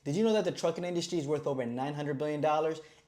Did you know that the trucking industry is worth over $900 billion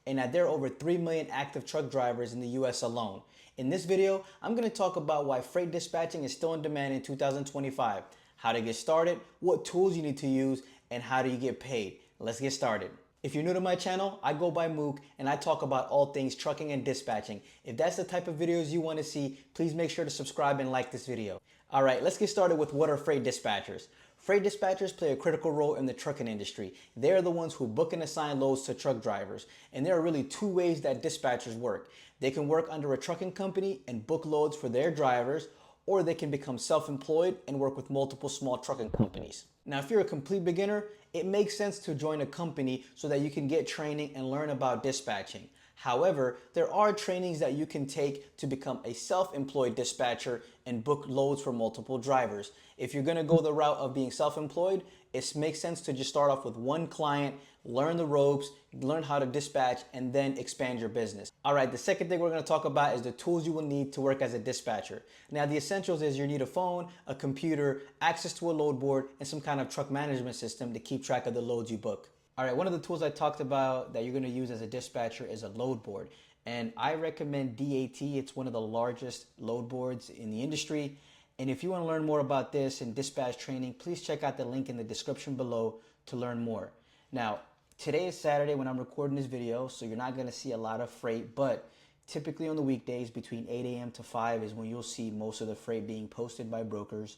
and that there are over 3 million active truck drivers in the US alone? In this video, I'm going to talk about why freight dispatching is still in demand in 2025, how to get started, what tools you need to use, and how do you get paid. Let's get started. If you're new to my channel, I go by Mook and I talk about all things trucking and dispatching. If that's the type of videos you want to see, please make sure to subscribe and like this video. All right, let's get started with what are freight dispatchers. Freight dispatchers play a critical role in the trucking industry. They are the ones who book and assign loads to truck drivers. And there are really two ways that dispatchers work. They can work under a trucking company and book loads for their drivers, or they can become self-employed and work with multiple small trucking companies. Now, if you're a complete beginner, it makes sense to join a company so that you can get training and learn about dispatching. However, there are trainings that you can take to become a self-employed dispatcher and book loads for multiple drivers. If you're going to go the route of being self-employed, it makes sense to just start off with one client, learn the ropes, learn how to dispatch, and then expand your business. All right, the second thing we're going to talk about is the tools you will need to work as a dispatcher. Now, the essentials is you need a phone, a computer, access to a load board, and some kind of truck management system to keep track of the loads you book. All right, one of the tools I talked about that you're going to use as a dispatcher is a load board. And I recommend DAT. It's one of the largest load boards in the industry. And if you want to learn more about this and dispatch training, please check out the link in the description below to learn more. Now, today is Saturday when I'm recording this video, so you're not going to see a lot of freight, but typically on the weekdays between 8 a.m. to 5 is when you'll see most of the freight being posted by brokers.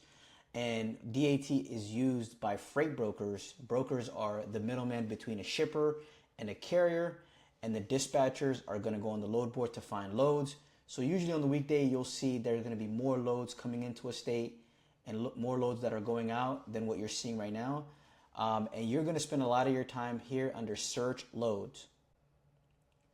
And DAT is used by freight brokers. Brokers are the middleman between a shipper and a carrier, and the dispatchers are going to go on the load board to find loads. So usually on the weekday, you'll see there's going to be more loads coming into a state and more loads that are going out than what you're seeing right now. And you're going to spend a lot of your time here under search loads.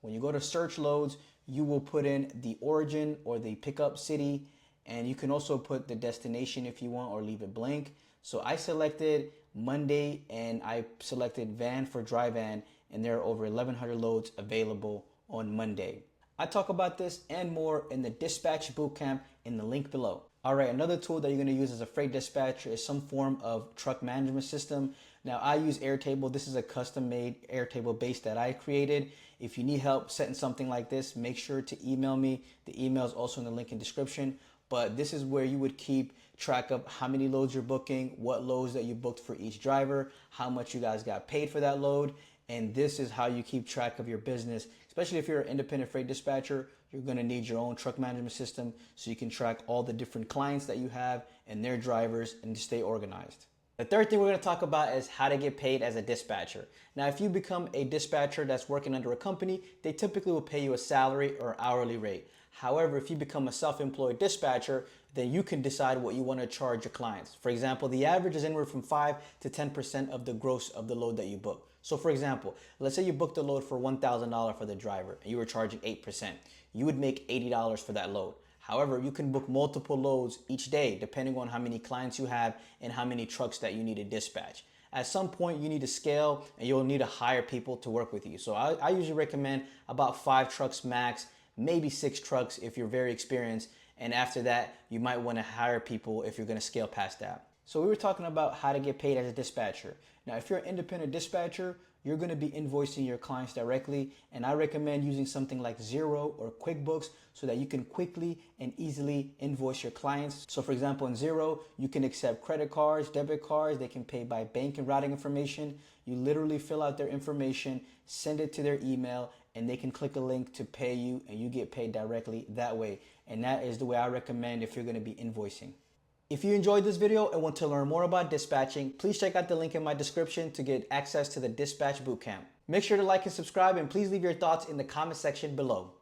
When you go to search loads, you will put in the origin or the pickup city, and you can also put the destination if you want or leave it blank. So I selected Monday and I selected van for dry van, and there are over 1,100 loads available on Monday. I talk about this and more in the Dispatch Bootcamp in the link below. All right, another tool that you're going to use as a freight dispatcher is some form of truck management system. Now, I use Airtable. This is a custom-made Airtable base that I created. If you need help setting something like this, make sure to email me. The email is also in the link in the description. But this is where you would keep track of how many loads you're booking, what loads that you booked for each driver, how much you guys got paid for that load. And this is how you keep track of your business. Especially if you're an independent freight dispatcher, you're going to need your own truck management system so you can track all the different clients that you have and their drivers and to stay organized. The third thing we're going to talk about is how to get paid as a dispatcher. Now, if you become a dispatcher that's working under a company, they typically will pay you a salary or hourly rate. However, if you become a self-employed dispatcher, then you can decide what you want to charge your clients. For example, the average is anywhere from 5 to 10% of the gross of the load that you book. So for example, let's say you booked a load for $1,000 for the driver and you were charging 8%. You would make $80 for that load. However, you can book multiple loads each day depending on how many clients you have and how many trucks that you need to dispatch. At some point, you need to scale and you'll need to hire people to work with you. So I usually recommend about 5 trucks max, maybe 6 trucks if you're very experienced. And after that, you might want to hire people if you're going to scale past that. So we were talking about how to get paid as a dispatcher. Now, if you're an independent dispatcher, you're going to be invoicing your clients directly. And I recommend using something like Xero or QuickBooks so that you can quickly and easily invoice your clients. So for example, in Xero, you can accept credit cards, debit cards. They can pay by bank and routing information. You literally fill out their information, send it to their email, and they can click a link to pay you and you get paid directly that way. And that is the way I recommend if you're going to be invoicing. If you enjoyed this video and want to learn more about dispatching, please check out the link in my description to get access to the Dispatch Bootcamp. Make sure to like and subscribe, and please leave your thoughts in the comment section below.